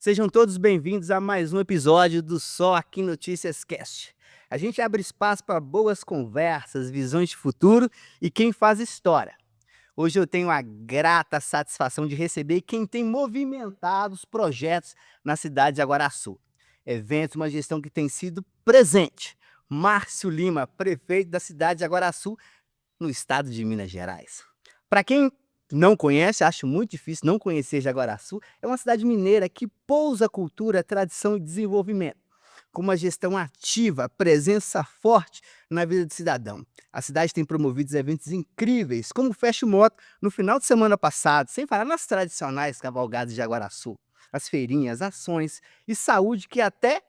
Sejam todos bem-vindos a mais um episódio do Só Aqui Notícias Cast. A gente abre espaço para boas conversas, visões de futuro e quem faz história. Hoje eu tenho a grata satisfação de receber quem tem movimentado os projetos na cidade de Aguaraçu. Eventos, uma gestão que tem sido presente. Márcio Lima, prefeito da cidade de Aguaraçu, no estado de Minas Gerais. Para quem não conhece, acho muito difícil não conhecer Jaguaraçu, é uma cidade mineira que pousa cultura, tradição e desenvolvimento, com uma gestão ativa, presença forte na vida do cidadão. A cidade tem promovido eventos incríveis, como o Fast Moto no final de semana passado, sem falar nas tradicionais cavalgadas de Jaguaraçu, as feirinhas, ações e saúde que até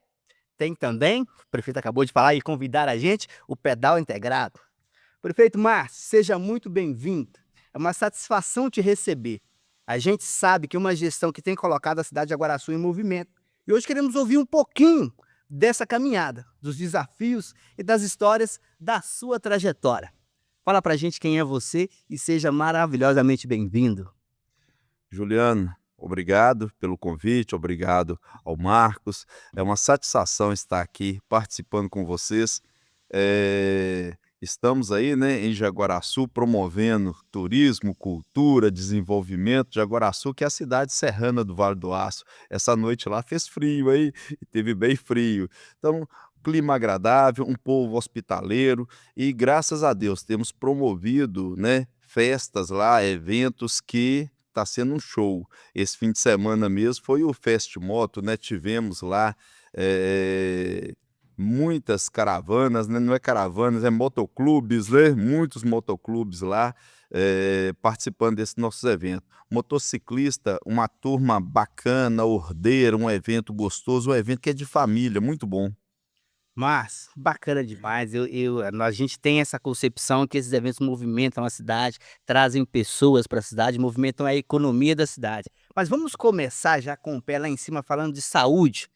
tem também, o prefeito acabou de falar e convidar a gente, o pedal integrado. Prefeito Márcio, seja muito bem-vindo. É uma satisfação te receber. A gente sabe que é uma gestão que tem colocado a cidade de Aguaraçu em movimento. E hoje queremos ouvir um pouquinho dessa caminhada, dos desafios e das histórias da sua trajetória. Fala pra gente quem é você e seja maravilhosamente bem-vindo. Juliano, obrigado pelo convite, obrigado ao Marcos. É uma satisfação estar aqui participando com vocês. Estamos aí, né, em Jaguaraçu, promovendo turismo, cultura, desenvolvimento. Jaguaraçu, que é a cidade serrana do Vale do Aço. Essa noite lá fez frio aí, e teve bem frio. Então, clima agradável, um povo hospitaleiro e graças a Deus temos promovido, né, festas lá, eventos que tá sendo um show. Esse fim de semana mesmo foi o Fast Moto, né, tivemos lá, eh, muitas caravanas, né, não é caravanas, é motoclubes, né, muitos motoclubes lá, participando desses nossos eventos. Motociclista, uma turma bacana, ordeira, um evento gostoso, um evento que é de família, muito bom. Mas, bacana demais. A gente tem essa concepção que esses eventos movimentam a cidade, trazem pessoas para a cidade, movimentam a economia da cidade. Mas vamos começar já com o pé lá em cima falando de saúde.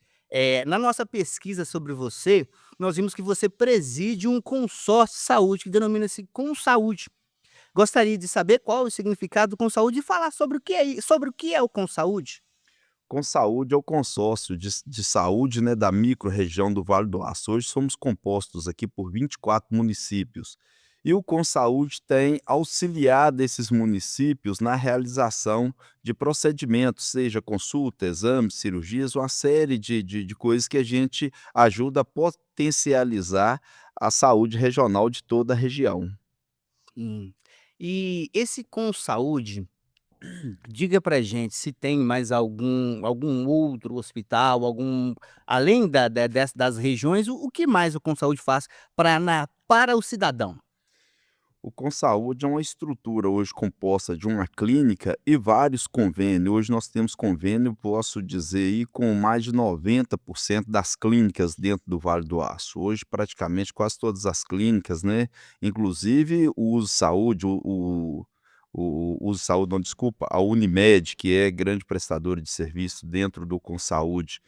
Na nossa pesquisa sobre você, nós vimos que você preside um consórcio de saúde que denomina-se Consaúde. Gostaria de saber qual é o significado do Consaúde e falar sobre sobre o que é o Consaúde. Consaúde é o consórcio de saúde, né, da microrregião do Vale do Aço. Hoje somos compostos aqui por 24 municípios. E o Consaúde tem auxiliado esses municípios na realização de procedimentos, seja consulta, exames, cirurgias, uma série de coisas que a gente ajuda a potencializar a saúde regional de toda a região. Hum. E esse Consaúde, diga pra gente se tem mais algum outro hospital, além das regiões, o que mais o Consaúde faz para o cidadão? O Consaúde é uma estrutura hoje composta de uma clínica e vários convênios. Hoje nós temos convênio, posso dizer aí, com mais de 90% das clínicas dentro do Vale do Aço. Hoje, praticamente quase todas as clínicas, né? Inclusive o Uso Saúde, o Uso Saúde, não, desculpa, a Unimed, que é grande prestadora de serviço dentro do Consaúde.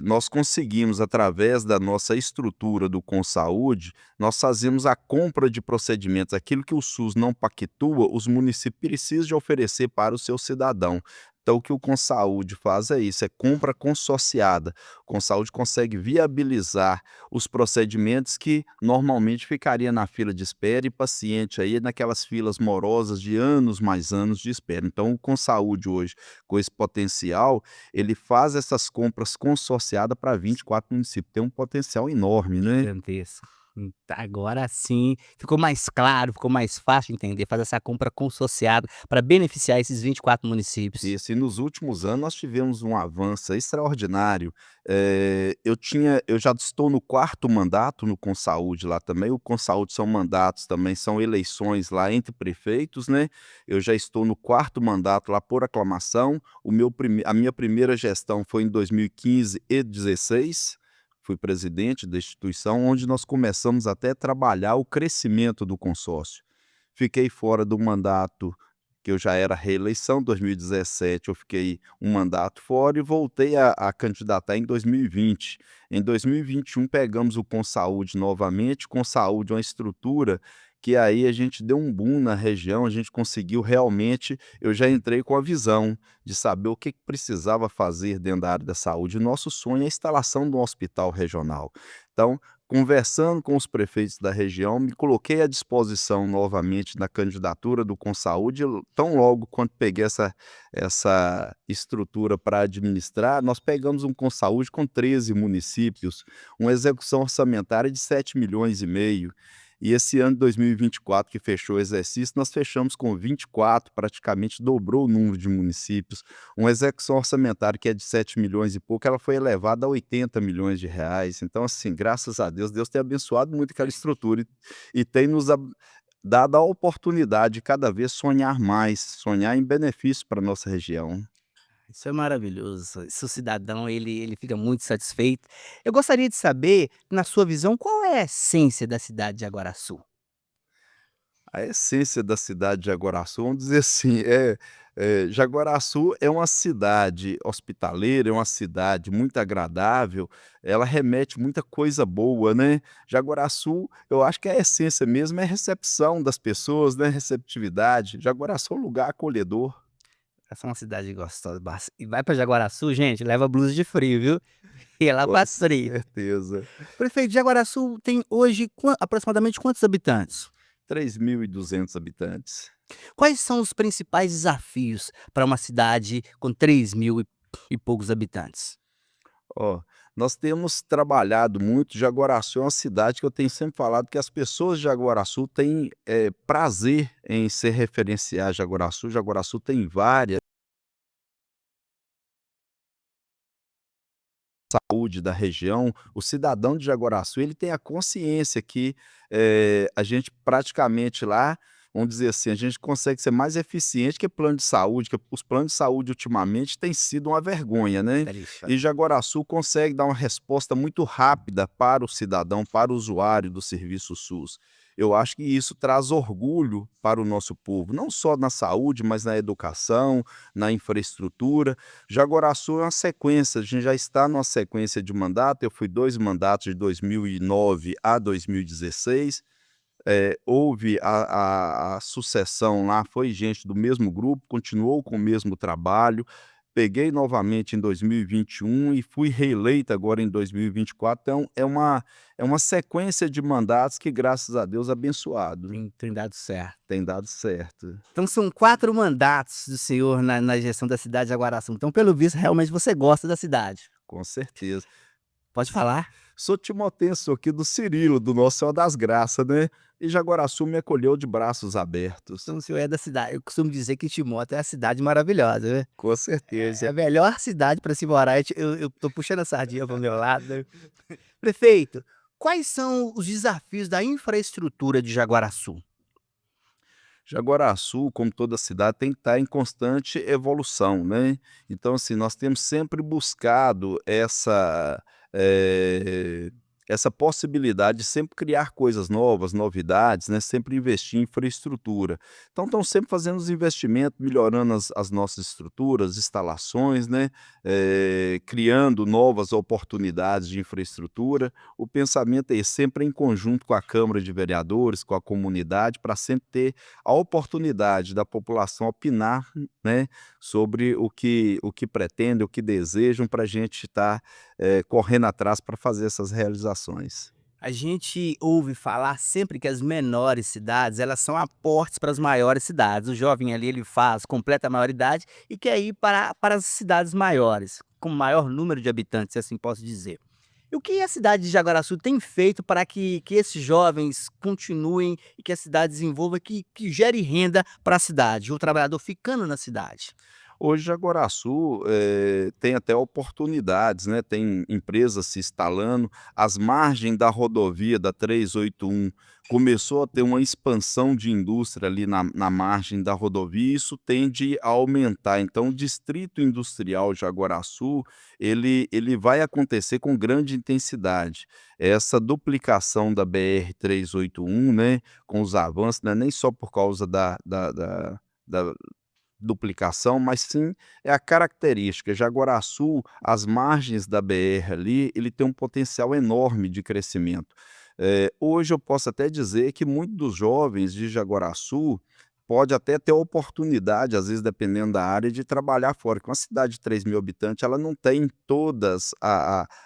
Nós conseguimos, através da nossa estrutura do Consaúde, nós fazemos a compra de procedimentos, aquilo que o SUS não pactua, os municípios precisam de oferecer para o seu cidadão. Então o que o Consaúde faz é isso, é compra consorciada. O Consaúde consegue viabilizar os procedimentos que normalmente ficaria na fila de espera e paciente aí naquelas filas morosas de anos mais anos de espera. Então o Consaúde hoje, com esse potencial, ele faz essas compras consorciadas para 24 municípios, tem um potencial enorme, né. Gigantesco. Agora sim, ficou mais claro, ficou mais fácil de entender, fazer essa compra consociada para beneficiar esses 24 municípios. Isso, e nos últimos anos nós tivemos um avanço extraordinário. Eu já estou no 4º mandato no Consaúde lá também, o Consaúde são mandatos também, são eleições lá entre prefeitos, né. Eu já estou no 4º mandato lá por aclamação, a minha primeira gestão foi em 2015 e 16, fui presidente da instituição, onde nós começamos até a trabalhar o crescimento do consórcio. Fiquei fora do mandato que eu já era reeleição, 2017 eu fiquei um mandato fora e voltei a candidatar em 2020. Em 2021 pegamos o Consaúde novamente, Consaúde é uma estrutura que aí a gente deu um boom na região, a gente conseguiu realmente eu já entrei com a visão de saber o que que precisava fazer dentro da área da saúde. O nosso sonho é a instalação de um hospital regional. Então, conversando com os prefeitos da região, me coloquei à disposição novamente na candidatura do Consaúde, tão logo quando peguei essa estrutura para administrar, nós pegamos um Consaúde com 13 municípios, uma execução orçamentária de 7,5 milhões. E esse ano de 2024, que fechou o exercício, nós fechamos com 24, praticamente dobrou o número de municípios. Uma execução orçamentária que é de 7 milhões e pouco, ela foi elevada a 80 milhões de reais. Então, assim, graças a Deus, Deus tem abençoado muito aquela estrutura e tem nos dado a oportunidade de cada vez sonhar mais, sonhar em benefício para a nossa região. Isso é maravilhoso. Seu cidadão, ele fica muito satisfeito. Eu gostaria de saber, na sua visão, qual é a essência da cidade de Aguaraçu? A essência da cidade de Jaguaraçu, vamos dizer assim, Jaguaraçu é uma cidade hospitaleira, é uma cidade muito agradável, ela remete muita coisa boa, né. Jaguaraçu, eu acho que a essência mesmo é a recepção das pessoas, né, receptividade. Jaguaraçu é um lugar acolhedor. Essa é uma cidade gostosa. E vai para Jaguaraçu, gente, leva blusa de frio, viu? E é lá Com passa frio. certeza. Prefeito, Jaguaraçu tem hoje aproximadamente quantos habitantes? 3.200 habitantes. Quais são os principais desafios para uma cidade com 3.000 e poucos habitantes? Ó, nós temos trabalhado muito. Jaguaraçu é uma cidade que eu tenho sempre falado que as pessoas de Jaguaraçu têm, prazer em se referenciar a Jaguaraçu. Jaguaraçu tem várias saúde da região. O cidadão de Jaguaraçu, ele tem a consciência que, a gente praticamente lá, vamos dizer assim, a gente consegue ser mais eficiente que plano de saúde, que os planos de saúde ultimamente têm sido uma vergonha, né. Tarifa. E Jaguaraçu consegue dar uma resposta muito rápida para o cidadão, para o usuário do serviço SUS. Eu acho que isso traz orgulho para o nosso povo, não só na saúde, mas na educação, na infraestrutura. Jaguaraçu é uma sequência, a gente já está numa sequência de mandato, eu fui 2 mandatos de 2009 a 2016, houve a sucessão lá, foi gente do mesmo grupo, continuou com o mesmo trabalho, peguei novamente em 2021 e fui reeleito agora em 2024, então é uma sequência de mandatos que graças a Deus abençoado, Tem dado certo. tem dado certo, Então são 4 mandatos do senhor na gestão da cidade de Aguaraçu. Então, pelo visto, realmente você gosta da cidade. com certeza. Pode falar? Sou timotense, aqui do Cirilo, do Nosso Senhor das Graças, né, e Jaguaraçu me acolheu de braços abertos. Então o senhor é da cidade. Eu costumo dizer que Timóteo é a cidade maravilhosa, né. Com É certeza. a melhor cidade para se morar. Eu tô puxando a sardinha para o meu lado, né. Prefeito, quais são os desafios da infraestrutura de Jaguaraçu? Jaguaraçu, como toda cidade, tem que estar em constante evolução, né. Então, assim, nós temos sempre buscado eh, essa possibilidade de sempre criar coisas novas, novidades, né, sempre investir em infraestrutura. Então estão sempre fazendo os investimentos, melhorando as nossas estruturas, instalações, né, criando novas oportunidades de infraestrutura. O pensamento é esse, sempre em conjunto com a Câmara de Vereadores, com a comunidade, para sempre ter a oportunidade da população opinar, né, sobre o que pretende, o que desejam, para a gente estar, correndo atrás para fazer essas realizações. A gente ouve falar sempre que as menores cidades, elas são aportes para as maiores cidades. O jovem ali, ele faz, completa a maioridade e quer ir para as cidades maiores, com maior número de habitantes, se assim posso dizer. E o que a cidade de Jaguaraçu tem feito para que esses jovens continuem e que a cidade desenvolva, que gere renda para a cidade, o trabalhador ficando na cidade? Hoje Jaguaraçu, tem até oportunidades, né, tem empresas se instalando, as margens da rodovia da 381 começou a ter uma expansão de indústria ali na margem da rodovia e isso tende a aumentar. Então o distrito industrial Jaguaraçu, ele vai acontecer com grande intensidade. Essa duplicação da BR-381, né, com os avanços, não é nem só por causa da duplicação, mas sim é a característica. Jaguaraçu, as margens da BR ali, ele tem um potencial enorme de crescimento. Hoje eu posso até dizer que muitos dos jovens de Jaguaraçu pode até ter oportunidade, às vezes dependendo da área, de trabalhar fora, que uma cidade de 3.000 habitantes, ela não tem todas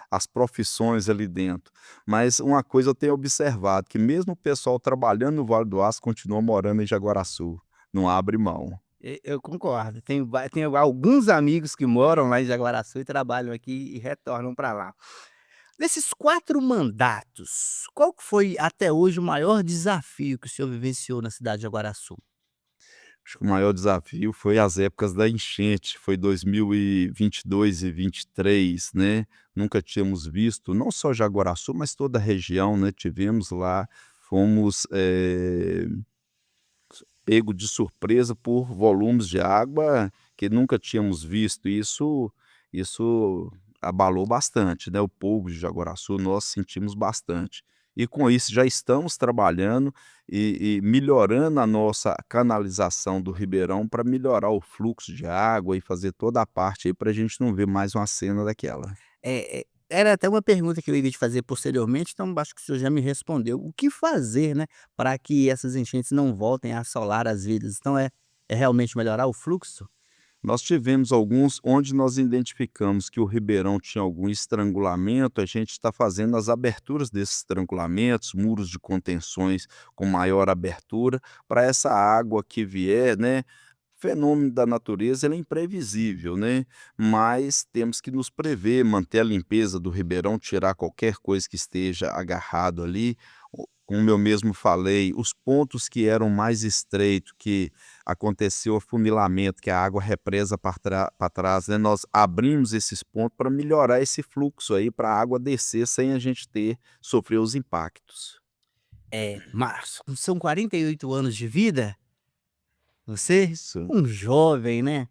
as profissões ali dentro. Mas uma coisa eu tenho observado, que mesmo o pessoal trabalhando no Vale do Aço continua morando em Jaguaraçu, não abre mão. Eu concordo, tenho alguns amigos que moram lá em Jaguaraçu e trabalham aqui e retornam para lá. Nesses 4 mandatos, qual que foi até hoje o maior desafio que o senhor vivenciou na cidade de Jaguaraçu? Acho que o maior desafio foi as épocas da enchente, foi 2022 e 23, né, nunca tínhamos visto, não só Jaguaraçu, mas toda a região, né, tivemos lá, fomos, pego de surpresa por volumes de água que nunca tínhamos visto, e isso abalou bastante, né, o povo de Jaguaraçu, nós sentimos bastante. E com isso já estamos trabalhando e melhorando a nossa canalização do ribeirão para melhorar o fluxo de água e fazer toda a parte aí para a gente não ver mais uma cena daquela. Era até uma pergunta que eu iria te fazer posteriormente, então acho que o senhor já me respondeu. O que fazer, né, para que essas enchentes não voltem a assolar as vidas? Então é realmente melhorar o fluxo? Nós tivemos alguns onde nós identificamos que o ribeirão tinha algum estrangulamento, a gente está fazendo as aberturas desses estrangulamentos, muros de contenções com maior abertura, para essa água que vier, né, fenômeno da natureza ele é imprevisível, né, mas temos que nos prever, manter a limpeza do ribeirão, tirar qualquer coisa que esteja agarrado ali. Como eu mesmo falei, os pontos que eram mais estreitos, que aconteceu afunilamento, que a água represa para trás, né, nós abrimos esses pontos para melhorar esse fluxo aí, para a água descer sem a gente sofrer os impactos. Mas são 48 anos de vida, você Isso. um jovem, né.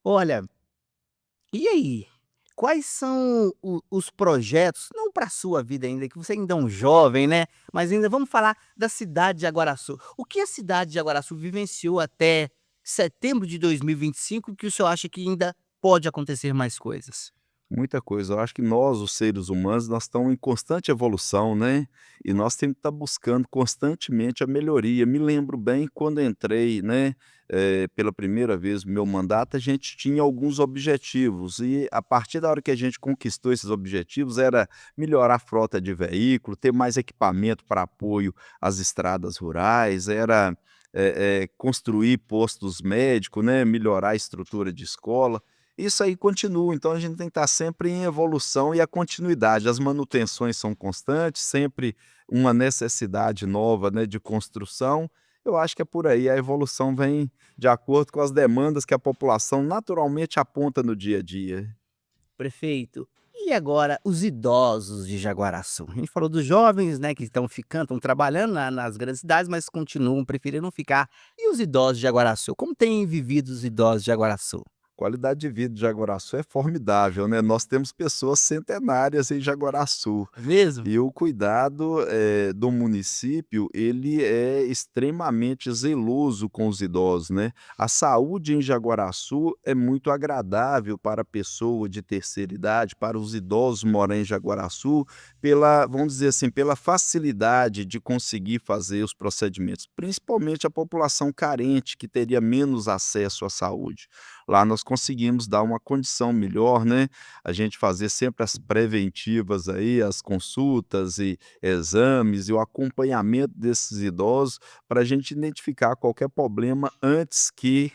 Olha, e aí, quais são os projetos, não para a sua vida ainda, que você ainda é um jovem, né, mas ainda vamos falar da cidade de Aguaraçu. O que a cidade de Aguaraçu vivenciou até setembro de 2025 que o senhor acha que ainda pode acontecer mais coisas? Muita coisa. Eu acho que nós, os seres humanos, nós estamos em constante evolução, né? E nós temos que estar buscando constantemente a melhoria. Me lembro bem quando entrei, né? Pela primeira vez no meu mandato, a gente tinha alguns objetivos. E a partir da hora que a gente conquistou esses objetivos, era melhorar a frota de veículo, ter mais equipamento para apoio às estradas rurais, era construir postos médicos, né? Melhorar a estrutura de escola. Isso aí continua, então a gente tem que estar sempre em evolução e a continuidade, as manutenções são constantes, sempre uma necessidade nova, né, de construção. Eu acho que é por aí, a evolução vem de acordo com as demandas que a população naturalmente aponta no dia a dia. Prefeito, e agora os idosos de Jaguaraçu? A gente falou dos jovens, né, que estão trabalhando nas grandes cidades, mas continuam preferindo ficar. E os idosos de Jaguaraçu? Como têm vivido os idosos de Jaguaraçu? Qualidade de vida de Jaguaraçu é formidável, né, nós temos pessoas centenárias em Jaguaraçu. É mesmo? E o cuidado, do município, ele é extremamente zeloso com os idosos, né. A saúde em Jaguaraçu é muito agradável para a pessoa de terceira idade, para os idosos morar em Jaguaraçu, pela vamos dizer assim, pela facilidade de conseguir fazer os procedimentos, principalmente a população carente, que teria menos acesso à saúde. Lá nós conseguimos dar uma condição melhor, né, a gente fazer sempre as preventivas aí, as consultas e exames e o acompanhamento desses idosos para a gente identificar qualquer problema antes que,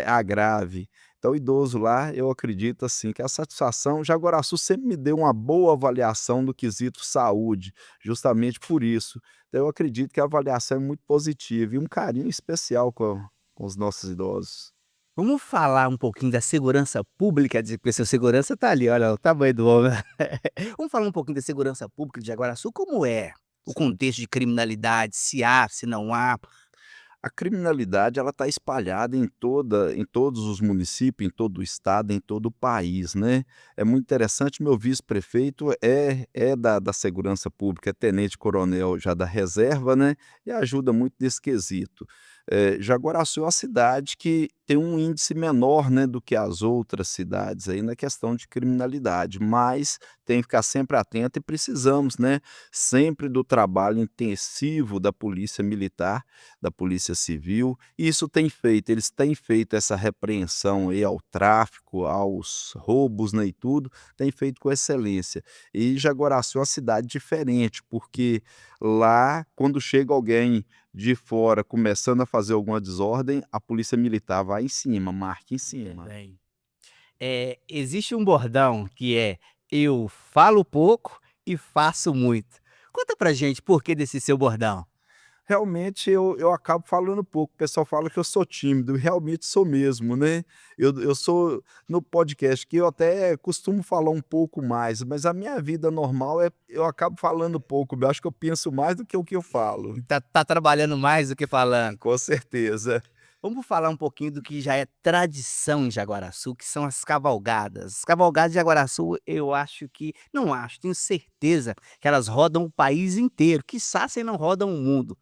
agrave. Então o idoso lá, eu acredito, assim, que a satisfação Jaguaraçu sempre me deu uma boa avaliação no quesito saúde, justamente por isso. Então eu acredito que a avaliação é muito positiva e um carinho especial com os nossos idosos. Vamos falar um pouquinho da segurança pública, porque seu segurança tá ali, olha o tamanho do homem. Vamos falar um pouquinho da segurança pública de Jaguaraçu, como é o contexto de criminalidade, se há, se não há? A criminalidade ela está espalhada em todos os municípios, em todo o estado, em todo o país, né. É muito interessante, meu vice-prefeito é da segurança pública, é tenente-coronel já da reserva, né, e ajuda muito nesse quesito. Jaguaraçu é uma cidade que tem um índice menor, né, do que as outras cidades aí na questão de criminalidade, mas tem que ficar sempre atento e precisamos, né, sempre do trabalho intensivo da polícia militar, da polícia civil, e isso tem feito, eles têm feito essa repreensão aí ao tráfico, aos roubos, né, e tudo, tem feito com excelência. E Jaguaraçu é uma cidade diferente, porque lá, quando chega alguém de fora começando a fazer alguma desordem, a polícia militar vai em cima, marca em cima. Bem. Existe um bordão que é: "Eu falo pouco e faço muito". Conta pra gente por que desse seu bordão. Realmente eu acabo falando pouco, o pessoal fala que eu sou tímido, e realmente sou mesmo, né. Eu sou no podcast que eu até costumo falar um pouco mais, mas a minha vida normal eu acabo falando pouco, eu acho que eu penso mais do que o que eu falo. Tá trabalhando mais do que falando. Com certeza. Vamos falar um pouquinho do que já é tradição em Jaguaraçu, que são as cavalgadas. As cavalgadas de Jaguaraçu, eu acho que não acho, tenho certeza que elas rodam o país inteiro, quiçá se não rodam o mundo.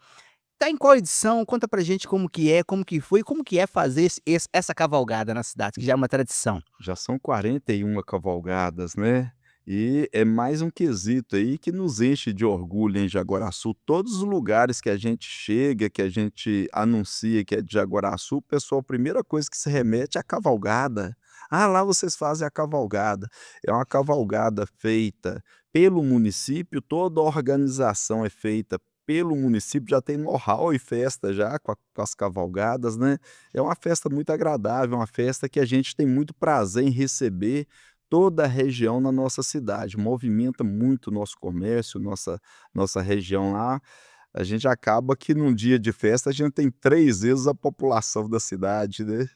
Tá em qual edição? Conta pra gente como que é, como que foi, como que é fazer essa cavalgada na cidade, que já é uma tradição. Já são 41 cavalgadas, né. E é mais um quesito aí que nos enche de orgulho em Jaguaraçu. Todos os lugares que a gente chega, que a gente anuncia que é de Jaguaraçu, o pessoal, a primeira coisa que se remete é a cavalgada. "Ah, lá vocês fazem a cavalgada". É uma cavalgada feita pelo município, toda a organização é feita pelo município, já tem know-how e festa já com as cavalgadas, né. É uma festa muito agradável, uma festa que a gente tem muito prazer em receber toda a região na nossa cidade, movimenta muito o nosso comércio, nossa região lá. A gente acaba que num dia de festa a gente tem 3 vezes a população da cidade, né.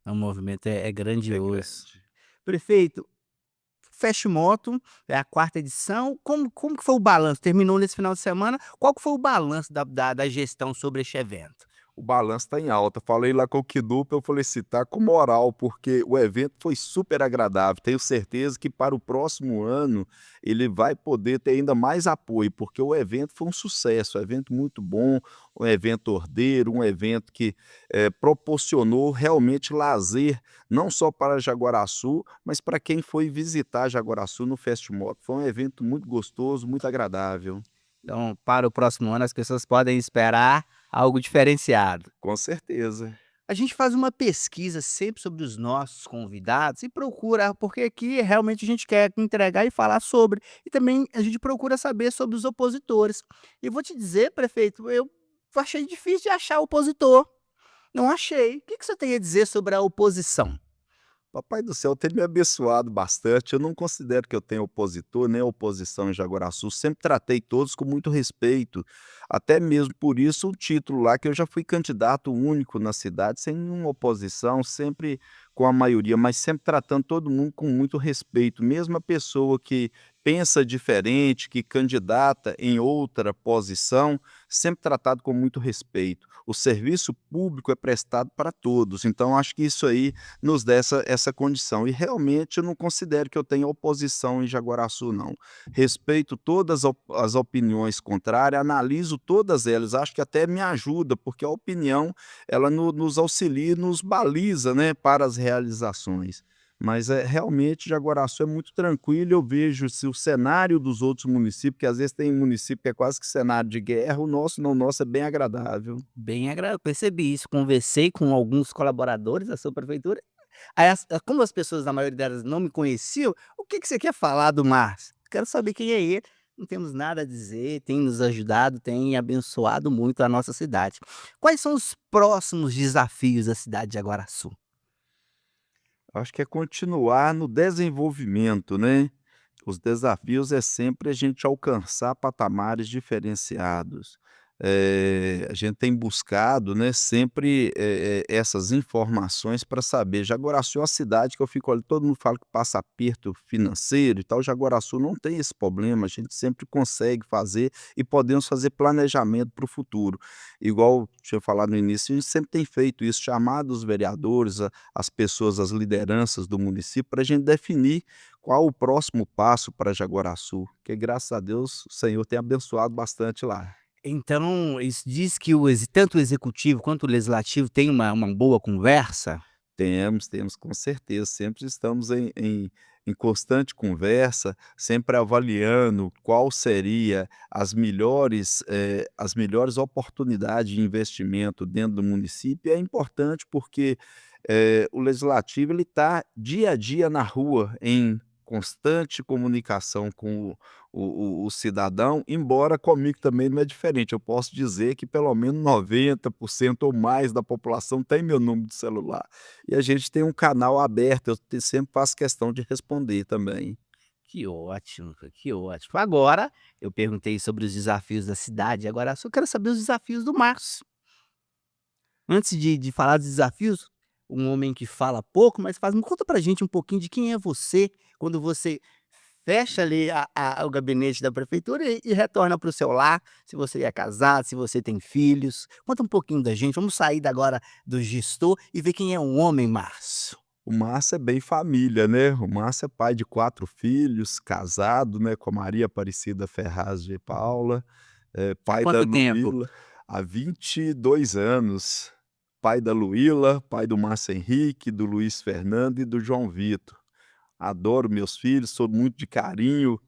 O movimento é É grandioso. grande. Prefeito, Feche Moto, é a quarta edição, como que foi o balanço? Terminou nesse final de semana, qual que foi o balanço da gestão sobre este evento? O balanço está em alta. Falei lá com o Kidupa, eu falei assim: "Tá com moral", porque o evento foi super agradável. Tenho certeza que para o próximo ano ele vai poder ter ainda mais apoio, porque o evento foi um sucesso, um evento muito bom, um evento ordeiro, um evento que, proporcionou realmente lazer, não só para Jaguaraçu, mas para quem foi visitar Jaguaraçu no Festimoto. Foi um evento muito gostoso, muito agradável. Então, para o próximo ano, as pessoas podem esperar algo diferenciado. Com certeza. A gente faz uma pesquisa sempre sobre os nossos convidados e procura, porque aqui realmente a gente quer entregar e falar sobre. E também a gente procura saber sobre os opositores. E vou te dizer, prefeito, eu achei difícil de achar opositor. Não achei. O que que você tem a dizer sobre a oposição? Papai do céu tem me abençoado bastante. Eu não considero que eu tenho opositor, nem oposição em Jaguaraçu. Sempre tratei todos com muito respeito. Até mesmo por isso o título lá, que eu já fui candidato único na cidade, sem nenhuma oposição, sempre com a maioria, mas sempre tratando todo mundo com muito respeito. Mesmo a pessoa que pensa diferente, que candidata em outra posição, sempre tratado com muito respeito. O serviço público é prestado para todos. Então, acho que isso aí nos dá essa condição. E realmente eu não considero que eu tenha oposição em Jaguaraçu, não. Respeito todas as opiniões contrárias, analiso todas elas, acho que até me ajuda, porque a opinião ela nos auxilia, nos baliza, né, para as realizações. Mas realmente Jaguaraçu é muito tranquilo, eu vejo se o cenário dos outros municípios, que às vezes tem município que é quase que cenário de guerra, o nosso não, o nosso é bem agradável. Bem agra percebi isso, conversei com alguns colaboradores da sua prefeitura, aí como as pessoas, na maioria delas, não me conheciam: "O que que você quer falar do Márcio?". "Quero saber quem é ele". Não temos nada a dizer, tem nos ajudado, tem abençoado muito a nossa cidade. Quais são os próximos desafios da cidade de Aguaraçu? Acho que é continuar no desenvolvimento, né. Os desafios é sempre a gente alcançar patamares diferenciados. A gente tem buscado, né, sempre, essas informações para saber. Jaguaraçu é uma cidade que eu fico olhando, todo mundo fala que passa aperto financeiro e tal, Jaguaraçu não tem esse problema, a gente sempre consegue fazer e podemos fazer planejamento para o futuro. Igual tinha falado no início, a gente sempre tem feito isso, chamado os vereadores, as pessoas, as lideranças do município, para a gente definir qual o próximo passo para Jaguaraçu, que graças a Deus o Senhor tem abençoado bastante lá. Então, isso diz que tanto o executivo quanto o legislativo tem uma boa conversa? Temos, com certeza. Sempre estamos em constante conversa, sempre avaliando qual seria as melhores oportunidades de investimento dentro do município. É importante porque, o legislativo ele está dia a dia na rua, em constante comunicação com o cidadão, embora comigo também não é diferente. Eu posso dizer que pelo menos 90% ou mais da população tem meu número de celular. E a gente tem um canal aberto, sempre faço questão de responder também. Que ótimo, cara, que ótimo. Agora, eu perguntei sobre os desafios da cidade, agora só quero saber os desafios do Márcio. Antes de falar dos desafios, um homem que fala pouco, mas faz me conta pra gente um pouquinho de quem é você, quando você fecha ali o gabinete da prefeitura e retorna para o seu lar, se você é casado, se você tem filhos. Conta um pouquinho da gente, vamos sair agora do gestor e ver quem é um homem Márcio. O Márcio é bem família, né, o Márcio é pai de 4 filhos, casado, né, com a Maria Aparecida Ferraz de Paula, Há pai da quanto tempo? Luíla há 22 anos, pai da Luíla, pai do Márcio Henrique, do Luiz Fernando e do João Vitor. Adoro meus filhos, sou muito de carinho.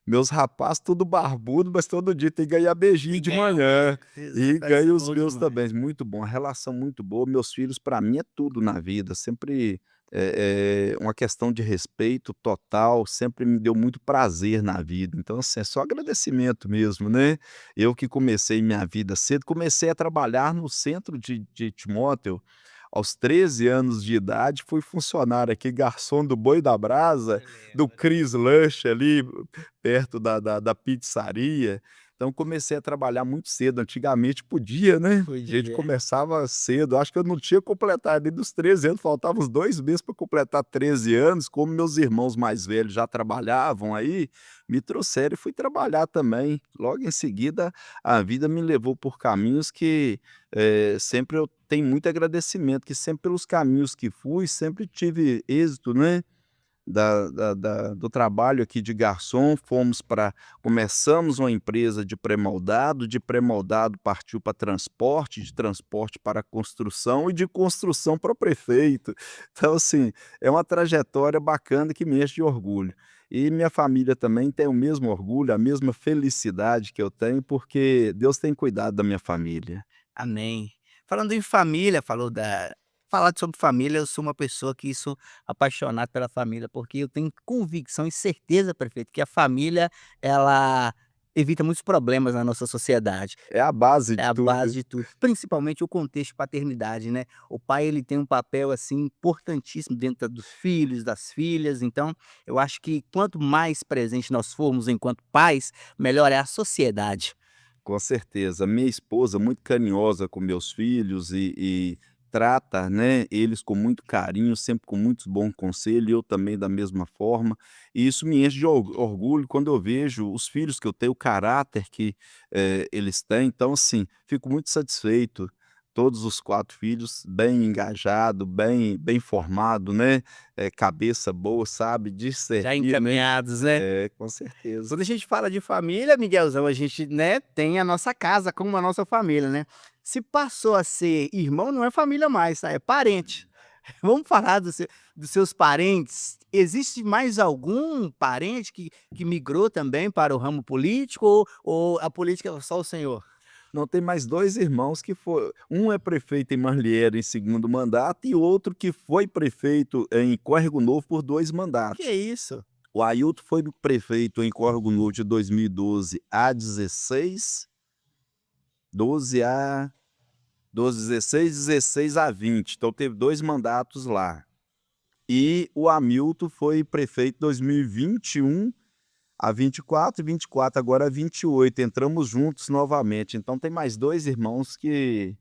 Meus rapazes tudo barbudo, mas todo dia tem que ganhar beijinho E de ganha o manhã. bem. Isso E vai ser ganho os bom meus demais. também, muito bom, a relação muito boa. Meus filhos para mim é tudo na vida, sempre uma questão de respeito total, sempre me deu muito prazer na vida. Então, assim, é só agradecimento mesmo, né. Eu que comecei minha vida cedo, comecei a trabalhar no centro de Timóteo, aos 13 anos de idade, fui funcionário aqui, garçom do Boi da Brasa, Eu do lembro. Cris Lanche ali, perto da pizzaria. Então comecei a trabalhar muito cedo, antigamente podia, né, a gente Podia. começava cedo, acho que eu não tinha completado nem dos 13 anos, faltavam uns 2 meses para completar 13 anos, como meus irmãos mais velhos já trabalhavam aí, me trouxeram e fui trabalhar também. Logo em seguida, a vida me levou por caminhos que, sempre eu tenho muito agradecimento, que sempre pelos caminhos que fui, sempre tive êxito, né. Do trabalho aqui de garçom, começamos uma empresa de pré-moldado partiu para transporte, de transporte para construção e de construção para prefeito. Então, assim, é uma trajetória bacana que me enche de orgulho. E minha família também tem o mesmo orgulho, a mesma felicidade que eu tenho, porque Deus tem cuidado da minha família. Amém. Falando em família, falar sobre família, eu sou uma pessoa que sou apaixonado pela família, porque eu tenho convicção e certeza, prefeito, que a família, ela evita muitos problemas na nossa sociedade. É a base É de a base tudo. de tudo, principalmente o contexto de paternidade, né. O pai, ele tem um papel, assim, importantíssimo dentro dos filhos, das filhas, então, eu acho que quanto mais presente nós formos enquanto pais, melhor é a sociedade. Com certeza. Minha esposa muito carinhosa com meus filhos e trata, né, eles com muito carinho, sempre com muitos bons conselhos, e eu também da mesma forma. E isso me enche de orgulho quando eu vejo os filhos que eu tenho, o caráter que, eles têm. Então, assim, fico muito satisfeito. Todos os 4 filhos bem engajado, bem formado, né, cabeça boa, sabe Já discernir, né. encaminhados, né. É, com certeza. Quando a gente fala de família, Miguelzão, a gente, né, tem a nossa casa como a nossa família, né. Se passou a ser irmão, não é família mais, tá, é parente. Vamos falar dos seus parentes. Existe mais algum parente que migrou também para o ramo político ou a política é só o senhor? Não, tem mais 2 irmãos que um é prefeito em Marliera em segundo mandato e outro que foi prefeito em Córrego Novo por 2 Que mandatos. é isso? O Ailton foi prefeito em Córrego Novo de 2012 a 16, 12 a 12, 16, 16 a 20, então teve 2 mandatos lá. E o Hamilton foi prefeito 2021 a 24 e 24 agora a 28, entramos juntos novamente, então tem mais 2 irmãos que,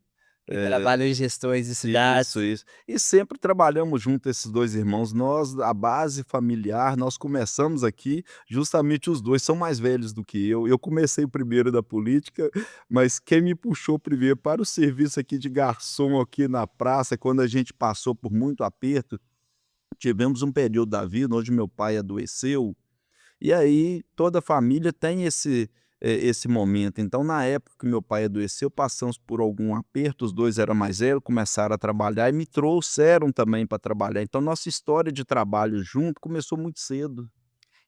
Que trabalham em gestões de isso, cidades. isso. E sempre trabalhamos junto esses 2 irmãos, nós a base familiar, nós começamos aqui, justamente os 2 são mais velhos do que eu comecei primeiro da política, mas quem me puxou primeiro para o serviço aqui de garçom aqui na praça, quando a gente passou por muito aperto, tivemos um período da vida onde meu pai adoeceu, e aí toda a família tem esse momento. Então, na época que meu pai adoeceu, passamos por algum aperto, os 2 eram mais velhos, começaram a trabalhar e me trouxeram também para trabalhar. Então nossa história de trabalho junto começou muito cedo.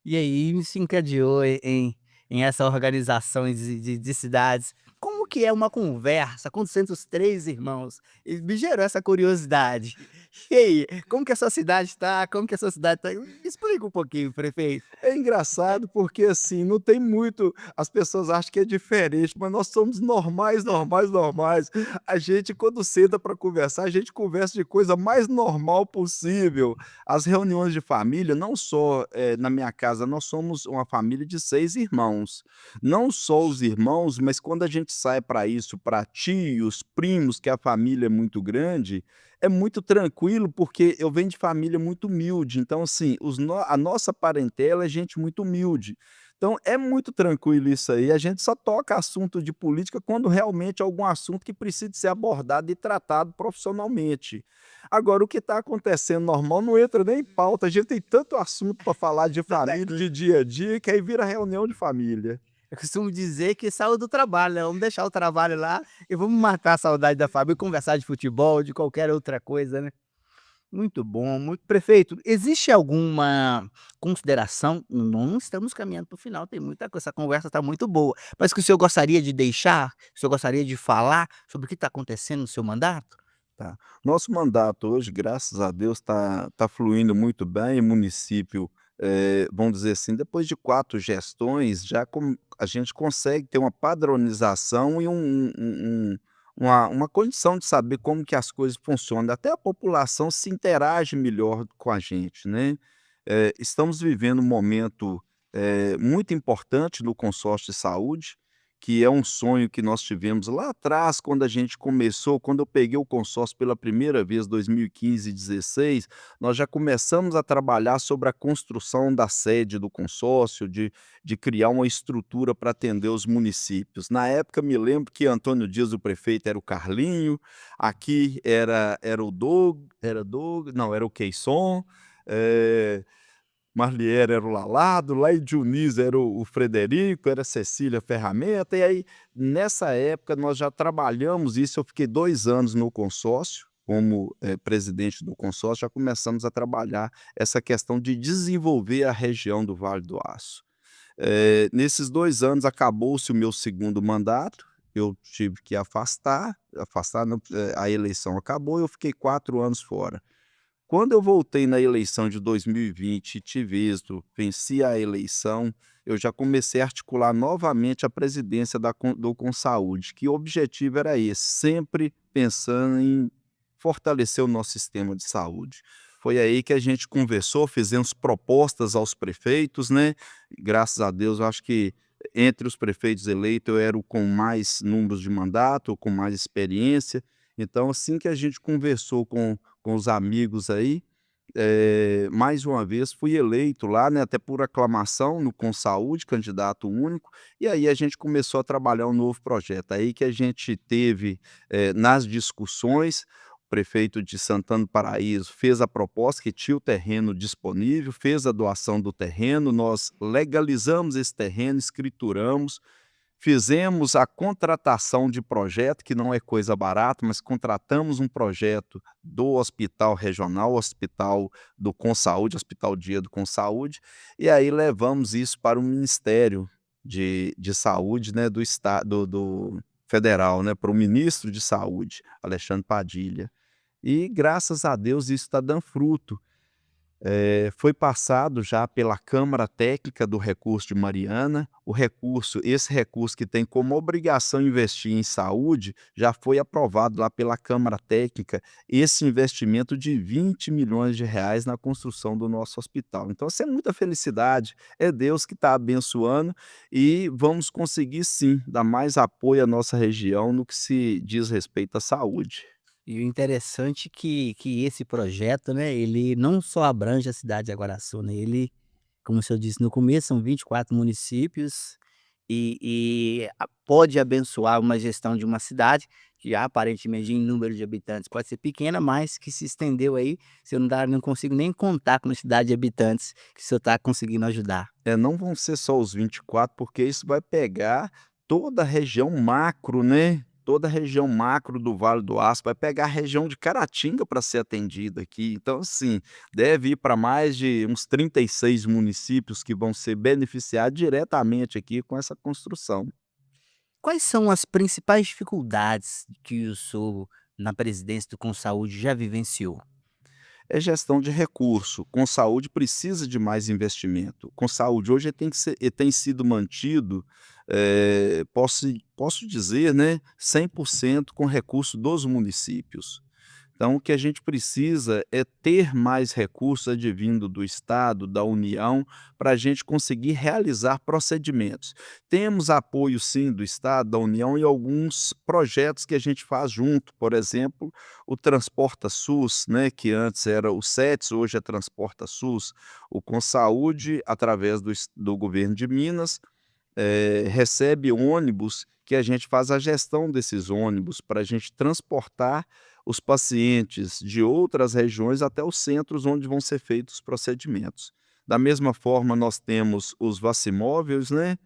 E aí se encadeou em essa organização de cidades. Como que é uma conversa acontecendo os 3 irmãos? E me gerou essa curiosidade. E aí, como que a sua cidade está? Como que a sua cidade está? Me explica um pouquinho, prefeito. É engraçado porque, assim, não tem muito, as pessoas acham que é diferente, mas nós somos normais, normais, normais. A gente quando senta para conversar, a gente conversa de coisa mais normal possível. As reuniões de família, não só, na minha casa, nós somos uma família de 6 irmãos. Não só os irmãos, mas quando a gente sai para isso, para tios, primos, que a família é muito grande, é muito tranquilo, porque eu venho de família muito humilde, então assim, a nossa parentela é gente muito humilde. Então é muito tranquilo isso aí, a gente só toca assunto de política quando realmente é algum assunto que precisa ser abordado e tratado profissionalmente. Agora o que está acontecendo normal não entra nem em pauta, a gente tem tanto assunto para falar de família, de dia a dia, que aí vira reunião de família. Eu costumo dizer que saiu do trabalho, né, vamos deixar o trabalho lá e vamos matar a saudade da família, conversar de futebol, de qualquer outra coisa, né. Muito bom, muito prefeito, existe alguma consideração, não estamos caminhando para o final, tem muita coisa, essa conversa está muito boa, mas que o senhor gostaria de deixar, o senhor gostaria de falar sobre o que está acontecendo no seu mandato? Tá. Nosso mandato hoje, graças a Deus, tá fluindo muito bem. O município, vamos dizer assim, depois de 4 gestões, já a gente consegue ter uma padronização e uma condição de saber como que as coisas funcionam. Até a população se interage melhor com a gente, né. Estamos vivendo um momento, muito importante no consórcio de saúde, que é um sonho que nós tivemos lá atrás, quando a gente começou, quando eu peguei o consórcio pela primeira vez, 2015 e 16, nós já começamos a trabalhar sobre a construção da sede do consórcio, de criar uma estrutura para atender os municípios. Na época, me lembro que Antônio Dias, o prefeito, era o Carlinho, aqui era o Doug, não, era o Queisson, eh, Marliera era o Lalado, lá em Dionísio era o Frederico, era a Cecília Ferramenta, e aí nessa época nós já trabalhamos isso, eu fiquei 2 anos no consórcio, como, presidente do consórcio, já começamos a trabalhar essa questão de desenvolver a região do Vale do Aço. Nesses 2 anos acabou-se o meu segundo mandato, eu tive que afastar não, a eleição acabou e eu fiquei 4 anos fora. Quando eu voltei na eleição de 2020 e tive êxito, venci a eleição, eu já comecei a articular novamente a presidência do Consaúde, que o objetivo era esse, sempre pensando em fortalecer o nosso sistema de saúde. Foi aí que a gente conversou, fizemos propostas aos prefeitos, né? Graças a Deus, eu acho que entre os prefeitos eleitos eu era o com mais números de mandato, com mais experiência. Então, assim que a gente conversou com os amigos aí, mais uma vez fui eleito lá, né, até por aclamação no Consaúde, candidato único, e aí a gente começou a trabalhar um novo projeto. Aí que a gente teve, nas discussões, o prefeito de Santana do Paraíso fez a proposta que tinha o terreno disponível, fez a doação do terreno, nós legalizamos esse terreno, escrituramos, fizemos a contratação de projeto, que não é coisa barata, mas contratamos um projeto do hospital regional, hospital do Consaúde, Hospital Dia do Consaúde, e aí levamos isso para o Ministério de Saúde, né, do estado do federal, né, para o ministro de Saúde, Alexandre Padilha. E graças a Deus isso está dando fruto. Foi passado já pela Câmara Técnica do Recurso de Mariana, esse recurso que tem como obrigação investir em saúde, já foi aprovado lá pela Câmara Técnica, esse investimento de R$ 20 milhões na construção do nosso hospital. Então isso é muita felicidade, é Deus que está abençoando e vamos conseguir sim, dar mais apoio à nossa região no que se diz respeito à saúde. E o interessante que esse projeto, né, ele não só abrange a cidade de Aguaraçu, né, ele, como o senhor disse no começo, são 24 municípios pode abençoar uma gestão de uma cidade que aparentemente em número de habitantes pode ser pequena, mas que se estendeu aí, se eu não consigo nem contar a quantidade de habitantes que o senhor está conseguindo ajudar. Não vão ser só os 24, porque isso vai pegar toda a região macro, né, toda a região macro do Vale do Aço, vai pegar a região de Caratinga para ser atendida aqui. Então, assim, deve ir para mais de uns 36 municípios que vão ser beneficiados diretamente aqui com essa construção. Quais são as principais dificuldades que o senhor, na presidência do Consaúde, já vivenciou? É gestão de recurso. Com saúde precisa de mais investimento. Com saúde hoje ele tem sido mantido, posso dizer, né, 100% com recurso dos municípios. Então o que a gente precisa é ter mais recursos advindo do estado, da União, para a gente conseguir realizar procedimentos. Temos apoio sim do estado, da União e alguns projetos que a gente faz junto, por exemplo, o Transporta SUS, né, que antes era o SETS, hoje é Transporta SUS, o Consaúde, através do governo de Minas, recebe ônibus que a gente faz a gestão desses ônibus para a gente transportar os pacientes de outras regiões até os centros onde vão ser feitos os procedimentos. Da mesma forma, nós temos os vacimóveis, né?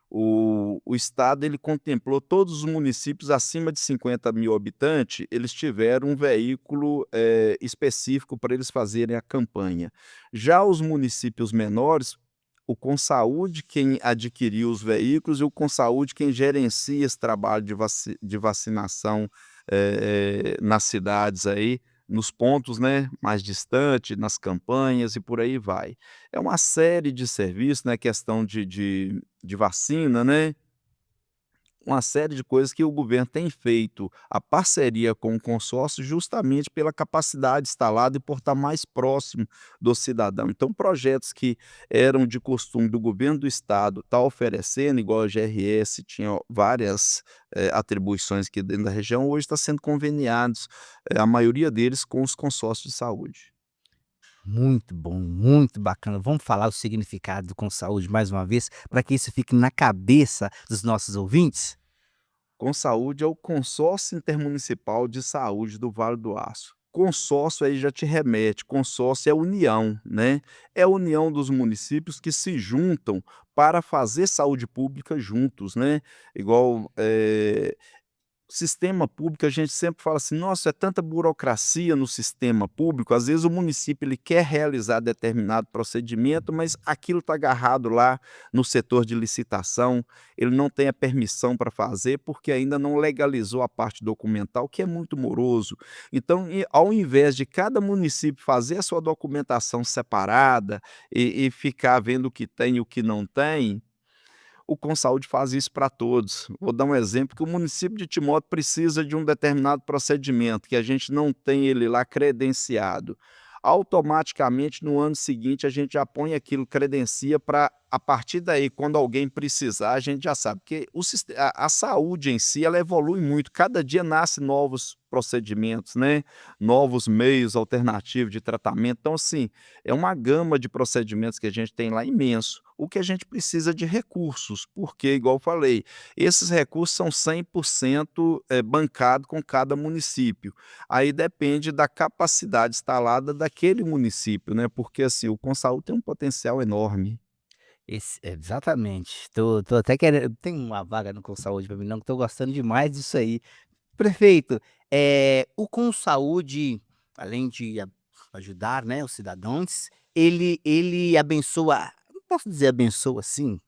O estado ele contemplou todos os municípios acima de 50.000 habitantes, eles tiveram um veículo específico para eles fazerem a campanha. Já os municípios menores, o Consaúde quem adquiriu os veículos e o Consaúde quem gerencia esse trabalho de vacinação, nas cidades aí, nos pontos, né, mais distantes, nas campanhas e por aí vai. É uma série de serviços, né, questão de vacina, né, uma série de coisas que o governo tem feito a parceria com o consórcio justamente pela capacidade instalada e por estar mais próximo do cidadão. Então, projetos que eram de costume do governo do estado estar oferecendo, igual a GRS tinha várias atribuições aqui dentro da região, hoje está sendo conveniados, a maioria deles com os consórcios de saúde. Muito bom, muito bacana. Vamos falar o significado do Consaúde mais uma vez, para que isso fique na cabeça dos nossos ouvintes? Com saúde é o Consórcio Intermunicipal de Saúde do Vale do Aço. Consórcio aí já te remete, consórcio é união, né? É a união dos municípios que se juntam para fazer saúde pública juntos, né? Igual, sistema público, a gente sempre fala assim: "Nossa, é tanta burocracia no sistema público", às vezes o município ele quer realizar determinado procedimento, mas aquilo está agarrado lá no setor de licitação, ele não tem a permissão para fazer, porque ainda não legalizou a parte documental, que é muito moroso. Então, ao invés de cada município fazer a sua documentação separada e ficar vendo o que tem e o que não tem, o Consaúde faz isso para todos. Vou dar um exemplo que o município de Timóteo precisa de um determinado procedimento, que a gente não tem ele lá credenciado. Automaticamente, no ano seguinte, a gente já põe aquilo, credencia para, a partir daí, quando alguém precisar, a gente já sabe. Porque a saúde em si, ela evolui muito. Cada dia nasce novos procedimentos, né? Novos meios alternativos de tratamento. Então, assim, é uma gama de procedimentos que a gente tem lá imenso. O que a gente precisa de recursos, porque, igual eu falei, esses recursos são 100% bancado com cada município. Aí depende da capacidade instalada daquele município, né? Porque assim, o Consaú tem um potencial enorme. Exatamente. Tô até querendo, tem uma vaga no Consaúde para mim não, que tô gostando demais disso aí. Prefeito, o Consaúde, além de ajudar, né, os cidadãos, ele abençoa, não posso dizer abençoa assim,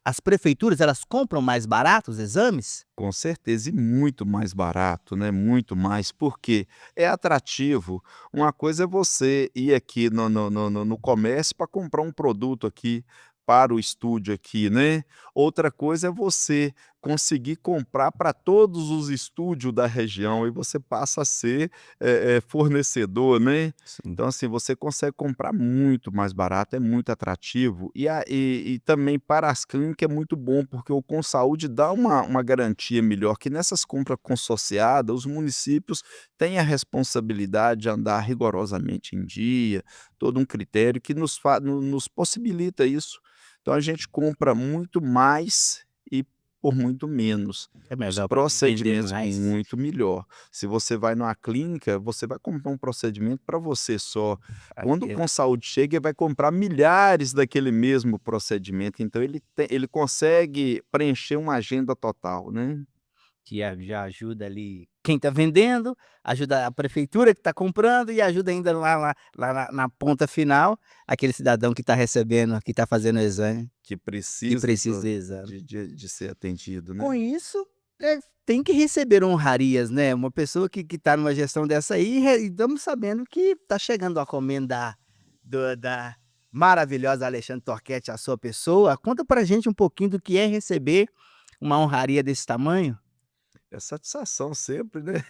as prefeituras, elas compram mais barato os exames? Com certeza, e muito mais barato, né? Muito mais, porque é atrativo. Uma coisa é você ir aqui no comércio para comprar um produto aqui para o estúdio aqui, né? Outra coisa é você conseguir comprar para todos os estúdios da região e você passa a ser fornecedor, né? Sim. Então, assim, você consegue comprar muito mais barato, é muito atrativo. E também para as clínicas é muito bom, porque o Consaúde dá uma garantia melhor, que nessas compras consorciadas, os municípios têm a responsabilidade de andar rigorosamente em dia, todo um critério que nos possibilita isso. Então a gente compra muito mais e por muito menos. É Os melhor para vender procedimentos mais. muito melhor. Se você vai numa clínica, você vai comprar um procedimento para você só. Quando o Aqui Consaúde chega, ele vai comprar milhares daquele mesmo procedimento, então ele consegue preencher uma agenda total, né. que já ajuda ali quem está vendendo, ajuda a prefeitura que está comprando e ajuda ainda lá na ponta final, aquele cidadão que está recebendo, que está fazendo o exame, Que que precisa precisa do exame. de ser atendido, né. Com isso, tem que receber honrarias, né, uma pessoa que está numa gestão dessa aí, e estamos sabendo que está chegando a comenda da maravilhosa Alexandre Torquetti à sua pessoa. Conta pra gente um pouquinho do que é receber uma honraria desse tamanho? É satisfação sempre, né.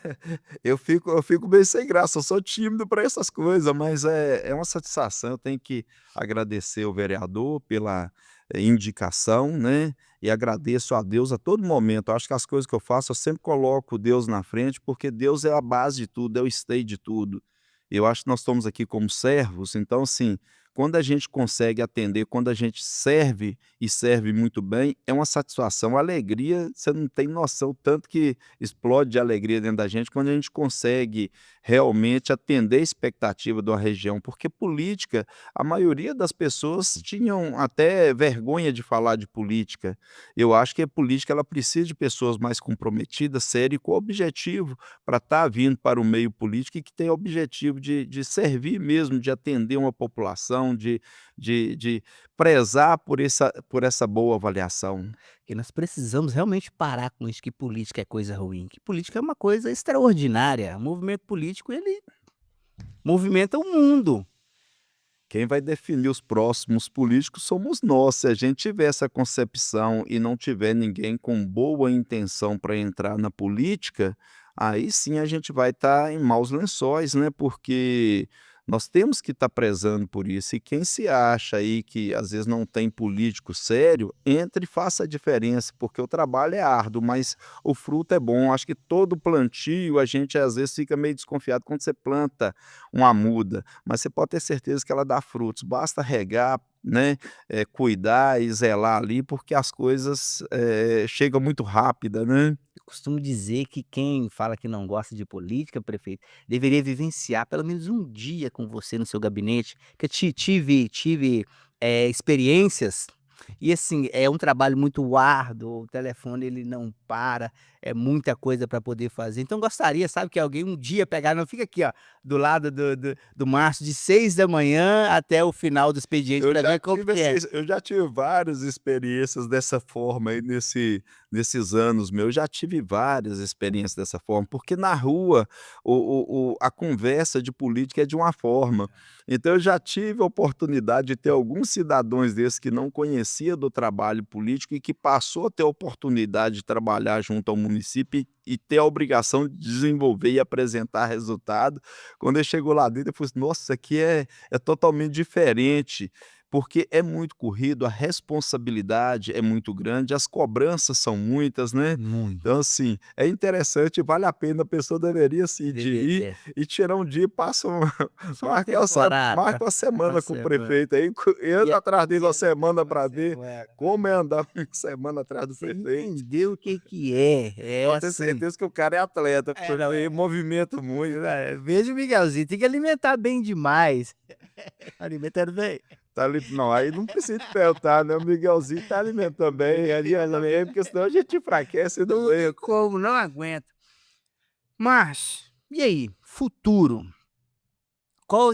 Eu fico meio sem graça, eu sou tímido para essas coisas, mas é uma satisfação, eu tenho que agradecer o vereador pela, indicação, né, e agradeço a Deus a todo momento. Eu acho que as coisas que eu faço, eu sempre coloco Deus na frente, porque Deus é a base de tudo, é o esteio de tudo. Eu acho que nós estamos aqui como servos, então assim, quando a gente consegue atender, quando a gente serve e serve muito bem, é uma satisfação, a alegria, você não tem noção o tanto que explode de alegria dentro da gente quando a gente consegue realmente atender a expectativa de uma região, porque política, a maioria das pessoas tinham até vergonha de falar de política. Eu acho que a política ela precisa de pessoas mais comprometidas, sérias e com objetivo para estar vindo para o meio político e que tem objetivo de servir mesmo, de atender uma população, de prezar por essa boa avaliação. Que nós precisamos realmente parar com isso, que política é coisa ruim, que política é uma coisa extraordinária. O movimento político, ele movimenta o mundo. Quem vai definir os próximos políticos somos nós. Se a gente tiver essa concepção e não tiver ninguém com boa intenção para entrar na política, aí sim a gente vai estar em maus lençóis, né? Porque nós temos que estar prezando por isso. E quem se acha aí que às vezes não tem político sério, entre e faça a diferença, porque o trabalho é árduo, mas o fruto é bom. Acho que todo plantio a gente às vezes fica meio desconfiado quando você planta uma muda, mas você pode ter certeza que ela dá frutos, basta regar, né, cuidar e zelar ali, porque as coisas, chegam muito rápida, né. Eu costumo dizer que quem fala que não gosta de política, prefeito, deveria vivenciar pelo menos um dia com você no seu gabinete, que eu tive, experiências, e assim, é um trabalho muito árduo, o telefone ele não para, é muita coisa para poder fazer. Então gostaria, sabe, que alguém um dia pegar, não fica aqui ó, do lado do Márcio de 6 da manhã até o final do expediente para ver como que é. Eu já tive várias experiências dessa forma aí nesses anos meus, eu já tive várias experiências dessa forma, porque na rua a conversa de política é de uma forma, então eu já tive a oportunidade de ter alguns cidadãos desses que não conhecia do trabalho político e que passou a ter a oportunidade de trabalhar junto ao município e ter a obrigação de desenvolver e apresentar resultado. Quando ele chegou lá dentro, eu falei assim: "Nossa, isso aqui é totalmente diferente", porque é muito corrido, a responsabilidade é muito grande, as cobranças são muitas, né. Muito. Então, assim, é interessante, vale a pena, a pessoa deveria sim de ir Deveria. e tirar um dia e passa uma Só uma temporada, marca uma uma semana com o semana. prefeito aí, E entra é atrás dele uma e semana uma para ver semana. como é andar uma semana atrás do Você prefeito. entendeu o que que é, é Pode ter assim. certeza que o cara é atleta, É, não, porque movimenta muito. veja o Miguelzinho, tem que alimentar bem demais. Alimentando bem. Tá ali não, aí não precisa te perguntar, né, o Miguelzinho tá alimentando bem, ali também, porque senão a gente enfraquece no Não tem meio. como, não aguento. Mas, e aí, futuro?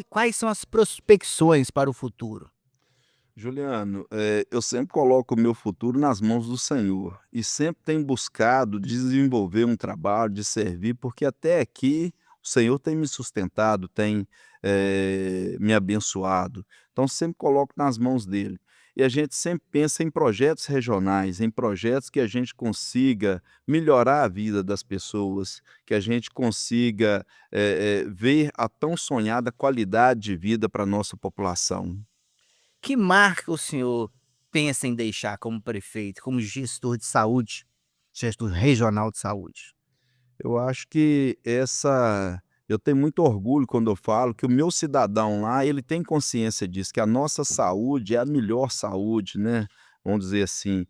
Quais são as prospecções para o futuro? Juliano, eu sempre coloco o meu futuro nas mãos do Senhor e sempre tenho buscado desenvolver um trabalho, de servir, porque até aqui o Senhor tem me sustentado, tem, me abençoado. Então sempre coloco nas mãos dele. E a gente sempre pensa em projetos regionais, em projetos que a gente consiga melhorar a vida das pessoas, que a gente consiga, ver a tão sonhada qualidade de vida para a nossa população. Que marca o senhor pensa em deixar como prefeito, como gestor de saúde, gestor regional de saúde? Eu acho que eu tenho muito orgulho quando eu falo que o meu cidadão lá, ele tem consciência disso, que a nossa saúde é a melhor saúde, né, vamos dizer assim.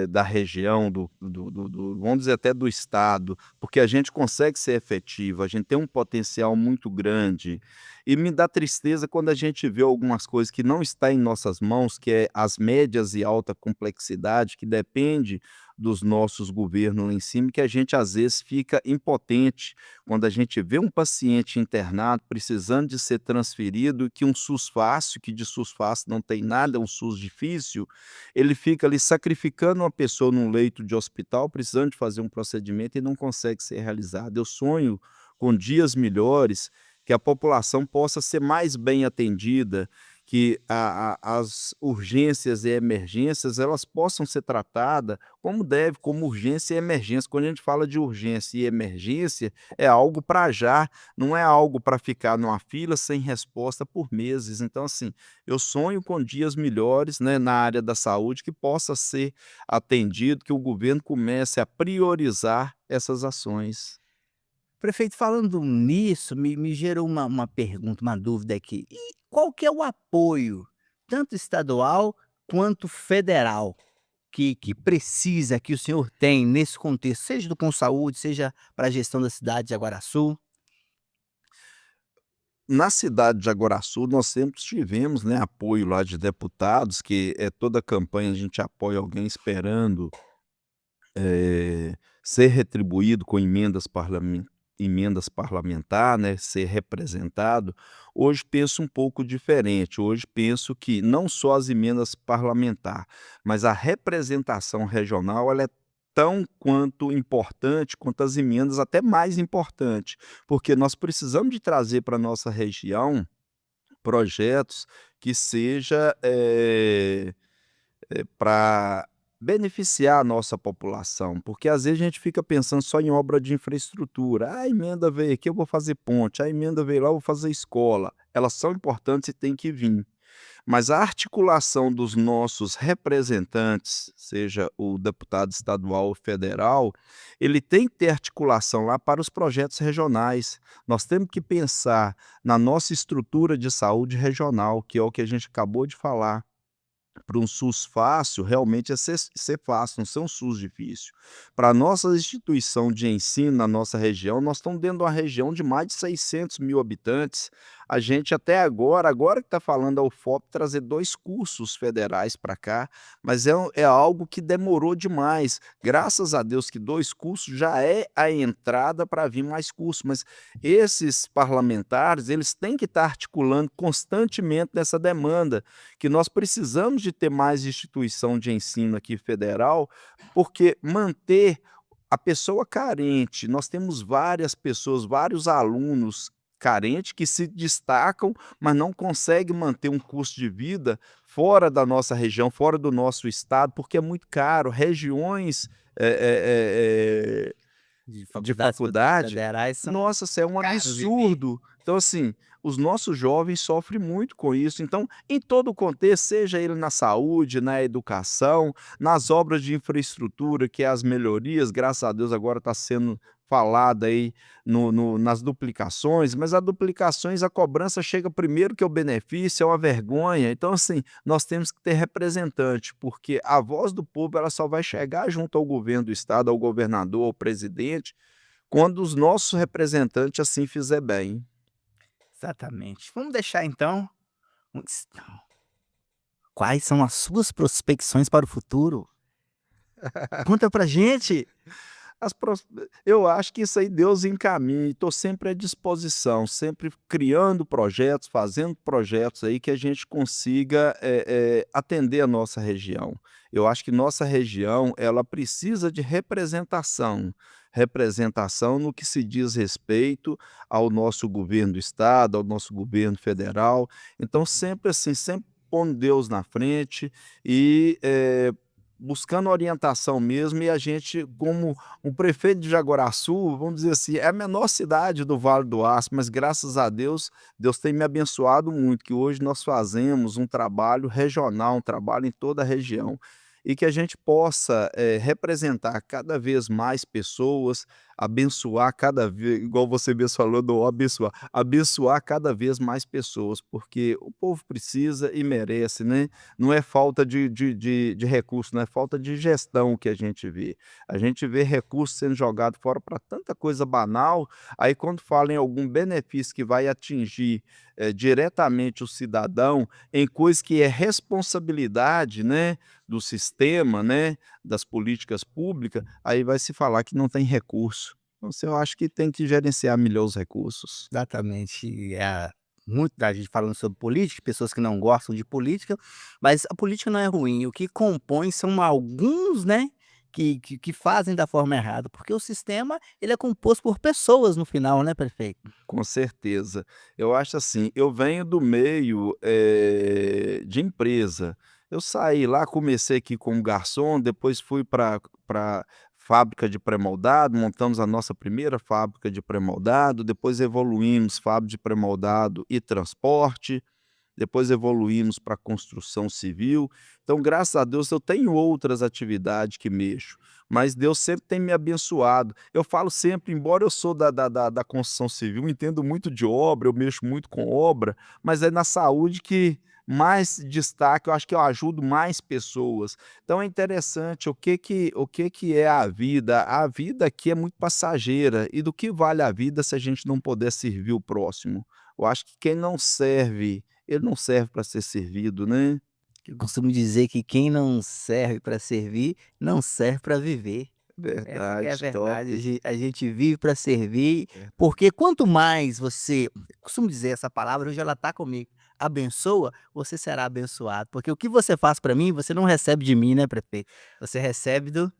da região, vamos dizer até do estado, porque a gente consegue ser efetivo, a gente tem um potencial muito grande. E me dá tristeza quando a gente vê algumas coisas que não está em nossas mãos, que é as médias e alta complexidade, que depende dos nossos governos lá em cima, que a gente às vezes fica impotente quando a gente vê um paciente internado precisando de ser transferido, que um SUS fácil, que de SUS fácil não tem nada, é um SUS difícil, ele fica ali sacrificando uma pessoa num leito de hospital, precisando de fazer um procedimento e não consegue ser realizado. Eu sonho com dias melhores, que a população possa ser mais bem atendida, que as urgências e emergências elas possam ser tratadas como deve, como urgência e emergência. Quando a gente fala de urgência e emergência, é algo para já, não é algo para ficar numa fila sem resposta por meses. Então, assim, eu sonho com dias melhores, né, na área da saúde, que possa ser atendido, que o governo comece a priorizar essas ações. Prefeito, falando nisso, me gerou uma pergunta, uma dúvida aqui. E qual que é o apoio, tanto estadual quanto federal, que precisa, que o senhor tem nesse contexto, seja do Consaúde, seja para a gestão da cidade de Aguaraçu? Na cidade de Jaguaraçu, nós sempre tivemos, né, apoio lá de deputados, que é toda campanha a gente apoia alguém esperando ser retribuído com emendas parlamentar, né, ser representado. Hoje penso um pouco diferente, hoje penso que não só as emendas parlamentar, mas a representação regional ela é tão quanto importante, quanto as emendas, até mais importante, porque nós precisamos de trazer para nossa região projetos que seja, para beneficiar a nossa população, porque às vezes a gente fica pensando só em obra de infraestrutura. "Ah, a emenda veio aqui, eu vou fazer ponte. A emenda veio lá, eu vou fazer escola". Elas são importantes e têm que vir. Mas a articulação dos nossos representantes, seja o deputado estadual ou federal, ele tem que ter articulação lá para os projetos regionais. Nós temos que pensar na nossa estrutura de saúde regional, que é o que a gente acabou de falar. Para um SUS fácil, realmente é ser fácil, não ser um SUS difícil. Para a nossa instituição de ensino na nossa região, nós estamos dentro de uma região de mais de 600.000 habitantes. A gente até agora que está falando a UFOP trazer 2 cursos federais para cá, mas é algo que demorou demais. Graças a Deus que 2 cursos já é a entrada para vir mais cursos, mas esses parlamentares, eles têm que estar articulando constantemente nessa demanda, que nós precisamos de ter mais instituição de ensino aqui federal, porque manter a pessoa carente, nós temos várias pessoas, vários alunos carentes que se destacam, mas não conseguem manter um custo de vida fora da nossa região, fora do nosso estado, porque é muito caro. Regiões De de faculdades faculdade, federais são nossa, isso é um caros viver. absurdo. Então, assim, os nossos jovens sofrem muito com isso. Então, em todo o contexto, seja ele na saúde, na educação, nas obras de infraestrutura, que é as melhorias, graças a Deus agora está sendo falada aí nas duplicações, mas a duplicações, a cobrança chega primeiro que o benefício, é uma vergonha. Então, assim, nós temos que ter representante, porque a voz do povo ela só vai chegar junto ao governo do estado, ao governador, ao presidente, quando os nossos representantes assim fizer bem. Exatamente. Vamos deixar então um quais são as suas prospecções para o futuro? Conta pra gente. As pros Eu acho que isso aí Deus encaminha, estou sempre à disposição, sempre criando projetos, fazendo projetos aí que a gente consiga, atender a nossa região. Eu acho que nossa região, ela precisa de representação, representação no que se diz respeito ao nosso governo do estado, ao nosso governo federal. Então sempre assim, sempre pondo Deus na frente e, buscando orientação mesmo, e a gente, como o prefeito de Jaguaraçu, vamos dizer assim, é a menor cidade do Vale do Aço, mas graças a Deus, Deus tem me abençoado muito, que hoje nós fazemos um trabalho regional, um trabalho em toda a região, e que a gente possa, representar cada vez mais pessoas, abençoar cada vez, igual você mesmo falou do abençoar cada vez mais pessoas, porque o povo precisa e merece, né. Não é falta de recurso, não é falta de gestão que a gente vê. A gente vê recurso sendo jogado fora para tanta coisa banal, aí quando fala em algum benefício que vai atingir, diretamente o cidadão, em coisa que é responsabilidade, né, do sistema, né, das políticas públicas, aí vai se falar que não tem recurso. Então, assim, eu acho que tem que gerenciar melhor os recursos. Exatamente. Muito da gente falando sobre política, pessoas que não gostam de política, mas a política não é ruim, o que compõe são alguns, né, que fazem da forma errada, porque o sistema, ele é composto por pessoas no final, né, prefeito? Com certeza. Eu acho assim, eu venho do meio, de empresa. Eu saí lá, comecei aqui como garçom, depois fui para fábrica de pré-moldado, montamos a nossa primeira fábrica de pré-moldado, depois evoluímos fábrica de pré-moldado e transporte, depois evoluímos para construção civil. Então, graças a Deus, eu tenho outras atividades que mexo, mas Deus sempre tem me abençoado. Eu falo sempre, embora eu sou da construção civil, entendo muito de obra, eu mexo muito com obra, mas é na saúde que mais destaque, eu acho que eu ajudo mais pessoas. Então é interessante o que que é a vida. A vida aqui é muito passageira, e do que vale a vida se a gente não puder servir o próximo? Eu acho que quem não serve, ele não serve para ser servido, né. Eu costumo dizer que quem não serve para servir, não serve para viver. Essa que é a Verdade, top. verdade, a gente vive para servir, É, porque quanto mais você eu costumo dizer essa palavra, hoje ela está comigo, abençoa, você será abençoado, porque o que você faz para mim, você não recebe de mim, né, prefeito, você recebe do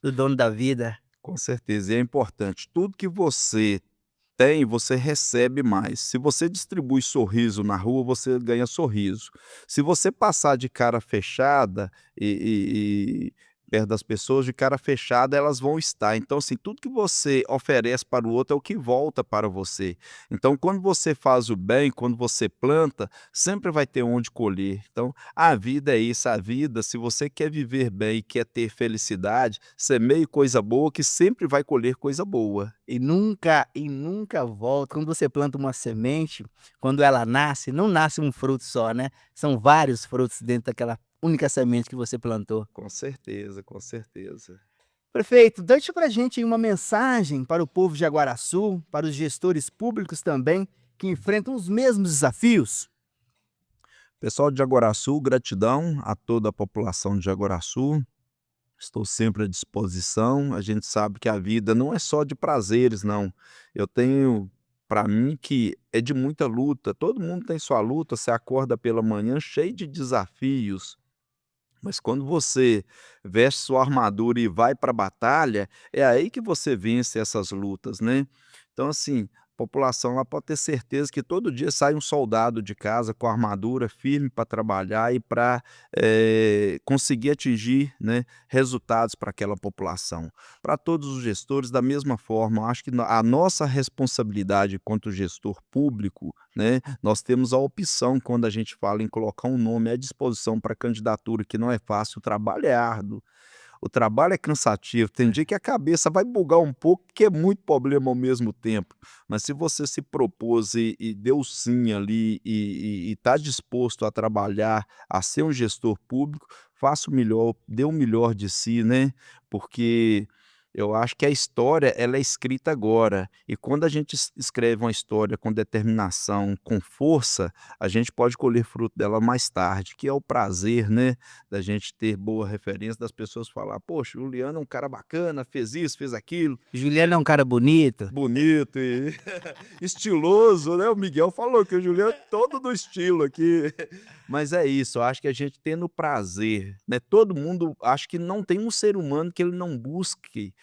dono da vida. com certeza, e é importante, tudo que você tem, você recebe mais. Se você distribui sorriso na rua, você ganha sorriso. Se você passar de cara fechada e perto das pessoas, de cara fechada, elas vão estar. Então, assim, tudo que você oferece para o outro é o que volta para você. Então, quando você faz o bem, quando você planta, sempre vai ter onde colher. Então, a vida é isso, a vida, se você quer viver bem e quer ter felicidade, semeie coisa boa que sempre vai colher coisa boa. E nunca volta. Quando você planta uma semente, quando ela nasce, não nasce um fruto só, né, são vários frutos dentro daquela única semente que você plantou. Com certeza, com certeza. Prefeito, deixa pra gente aí uma mensagem para o povo de Jaguaraçu, para os gestores públicos também, que enfrentam os mesmos desafios. Pessoal de Jaguaraçu, gratidão a toda a população de Jaguaraçu. Estou sempre à disposição. A gente sabe que a vida não é só de prazeres, não. Eu tenho para mim que é de muita luta. Todo mundo tem sua luta. Você acorda pela manhã cheio de desafios. Mas quando você veste sua armadura e vai para a batalha, é aí que você vence essas lutas, né. Então, assim, a população ela pode ter certeza que todo dia sai um soldado de casa com a armadura firme para trabalhar e para, conseguir atingir, né, resultados para aquela população. Para todos os gestores, da mesma forma, eu acho que a nossa responsabilidade enquanto gestor público, né, nós temos a opção quando a gente fala em colocar um nome à disposição para candidatura, que não é fácil, o trabalho é árduo, o trabalho é cansativo, tem dia que a cabeça vai bugar um pouco, porque é muito problema ao mesmo tempo, mas se você se propôs e deu sim ali e está disposto a trabalhar, a ser um gestor público, faça o melhor, dê o melhor de si, né, porque eu acho que a história ela é escrita agora, e quando a gente escreve uma história com determinação, com força, a gente pode colher fruto dela mais tarde, que é o prazer, né, da gente ter boa referência, das pessoas falar: "Poxa, o Juliano é um cara bacana, fez isso, fez aquilo, Juliano é um cara bonito. bonito e estiloso", né, o Miguel falou que o Juliano é todo do estilo aqui. Mas é isso, eu acho que a gente tendo prazer, né, todo mundo acho que não tem um ser humano que ele não busque,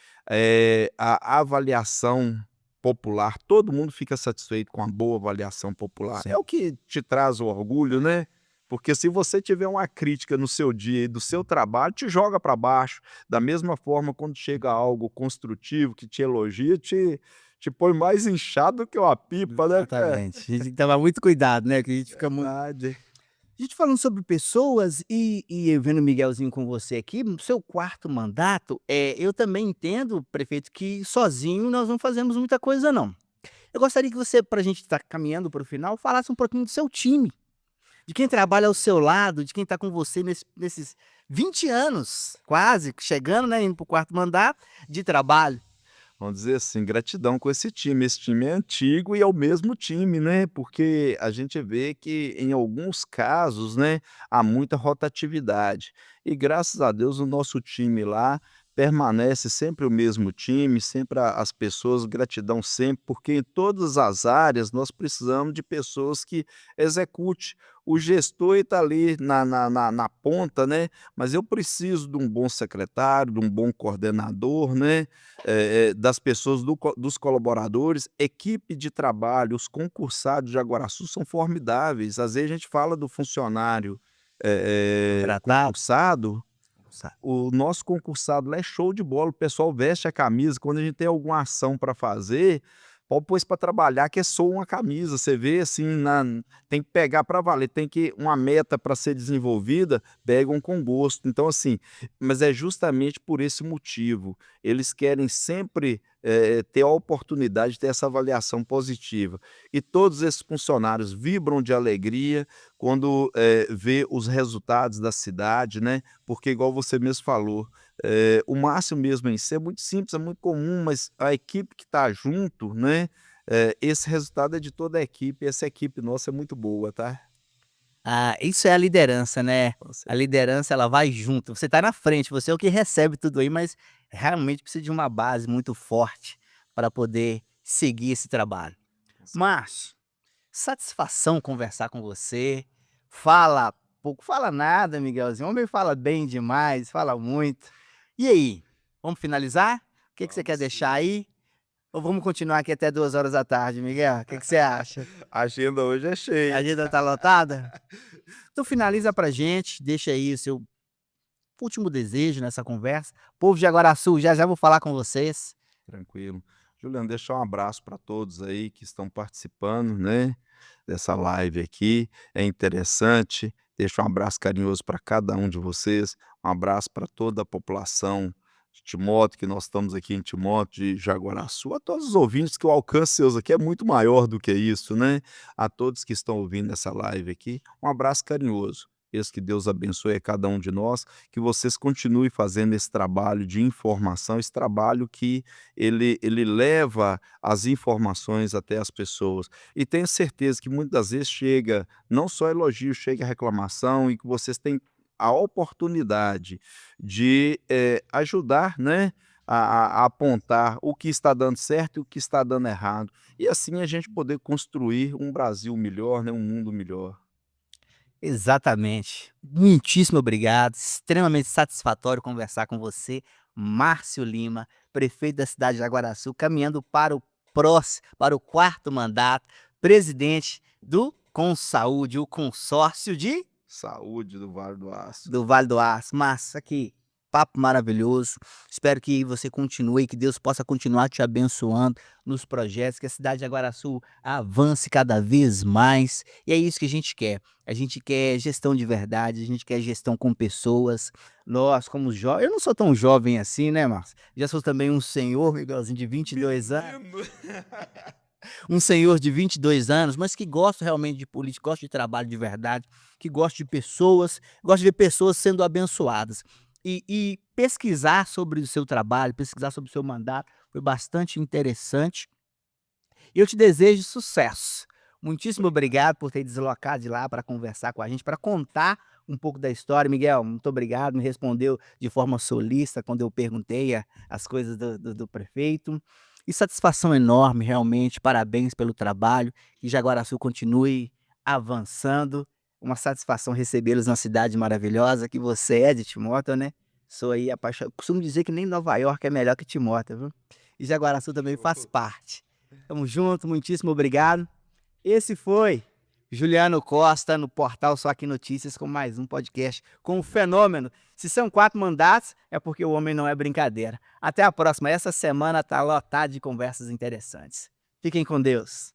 a avaliação popular, todo mundo fica satisfeito com a boa avaliação popular. É Sim. o que te traz o orgulho, né, porque se você tiver uma crítica no seu dia e do seu trabalho, te joga para baixo. Da mesma forma, quando chega algo construtivo, que te elogia, te põe mais inchado do que uma pipa, né. Exatamente. A gente tem que tomar muito cuidado, né, que a gente fica muito Verdade. A gente falando sobre pessoas e eu vendo o Miguelzinho com você aqui, no seu quarto mandato, eu também entendo, prefeito, que sozinho nós não fazemos muita coisa não. Eu gostaria que você, para a gente estar caminhando para o final, falasse um pouquinho do seu time, de quem trabalha ao seu lado, de quem está com você nesses 20 anos, quase, chegando, né, indo para o quarto mandato de trabalho. Vamos dizer assim, gratidão com esse time. Esse time é antigo e é o mesmo time, né? Porque a gente vê que em alguns casos, né, há muita rotatividade. E graças a Deus o nosso time lá permanece sempre o mesmo time, sempre as pessoas, gratidão sempre, porque em todas as áreas nós precisamos de pessoas que execute. O gestor está ali na ponta, né? Mas eu preciso de um bom secretário, de um bom coordenador, né? Das pessoas dos colaboradores, equipe de trabalho, os concursados de Jaguaraçu são formidáveis. Às vezes a gente fala do funcionário, Contratado. concursado, Sa o nosso concursado lá é show de bola, o pessoal veste a camisa, quando a gente tem alguma ação para fazer, pode pôr isso pra trabalhar que é só uma camisa, você vê assim tem que pegar para valer, tem que uma meta para ser desenvolvida, pegam com gosto. Então assim, mas é justamente por esse motivo, eles querem sempre, ter a oportunidade de ter essa avaliação positiva. E todos esses funcionários vibram de alegria quando, vê os resultados da cidade, né, porque igual você mesmo falou, o máximo mesmo em si é muito simples, é muito comum, mas a equipe que está junto, né, esse resultado é de toda a equipe, essa equipe nossa é muito boa, tá. Ah, isso é a liderança, né. Com A certeza. liderança ela vai junto, você está na frente, você é o que recebe tudo aí, mas realmente precisa de uma base muito forte para poder seguir esse trabalho. Márcio, satisfação conversar com você, fala pouco, fala nada, Miguelzinho, o homem fala bem demais, fala muito. E aí, vamos finalizar? O que que você quer Vamos deixar sim. aí? Ou vamos continuar aqui até 2 horas da tarde, Miguel? O que que você acha? A agenda hoje é A cheia. agenda tá lotada? Então finaliza pra gente, deixa aí o seu último desejo nessa conversa. Povo de Jaguaraçu, já já vou falar com vocês. Tranquilo. Juliano, deixar um abraço para todos aí que estão participando, né, dessa live aqui. É interessante. Deixa um abraço carinhoso para cada um de vocês. Um abraço para toda a população de Timóteo, que nós estamos aqui em Timóteo, de Jaguaraçu. A todos os ouvintes, que o alcance seus aqui é muito maior do que isso, né? A todos que estão ouvindo essa live aqui, um abraço carinhoso. Peço que Deus abençoe a cada um de nós, que vocês continuem fazendo esse trabalho de informação, esse trabalho que ele leva as informações até as pessoas. E tenho certeza que muitas das vezes chega não só elogio, chega reclamação e que vocês têm a oportunidade de, ajudar, né, a apontar o que está dando certo e o que está dando errado. E assim a gente poder construir um Brasil melhor, né, um mundo melhor. Exatamente. Muitíssimo obrigado, extremamente satisfatório conversar com você, Márcio Lima, prefeito da cidade de Jaguaraçu, caminhando para o quarto mandato, presidente do Consaúde, o consórcio Saúde do Vale do Aço. do Vale do Aço. Massa, que papo maravilhoso. Espero que você continue, que Deus possa continuar te abençoando nos projetos, que a cidade de Jaguaraçu avance cada vez mais. E é isso que a gente quer. A gente quer gestão de verdade, a gente quer gestão com pessoas. Nós, como jovens, eu não sou tão jovem assim, né, Márcio? Já sou também um senhor, Miguelzinho, de 22 anos. Menino. Um senhor de 22 anos, mas que gosta realmente de política, gosta de trabalho de verdade, que gosta de pessoas, gosta de ver pessoas sendo abençoadas. E pesquisar sobre o seu trabalho, pesquisar sobre o seu mandato, foi bastante interessante. E eu te desejo sucesso. Muitíssimo obrigado por ter deslocado de lá para conversar com a gente, para contar um pouco da história. Miguel, muito obrigado, me respondeu de forma solista quando eu perguntei as coisas do prefeito. E satisfação enorme, realmente, parabéns pelo trabalho, que Jaguaraçu continue avançando. Uma satisfação recebê-los na cidade maravilhosa que você é de Timóteo, né? Sou aí apaixonado. Costumo dizer que nem Nova York é melhor que Timóteo, viu? E Jaguaraçu também faz Show. parte. Tamo junto, muitíssimo obrigado. Esse foi Juliano Costa no portal Só Aqui Notícias com mais um podcast com o fenômeno. Se são 4 mandatos, é porque o homem não é brincadeira. Até a próxima. Essa semana tá lotada de conversas interessantes. Fiquem com Deus.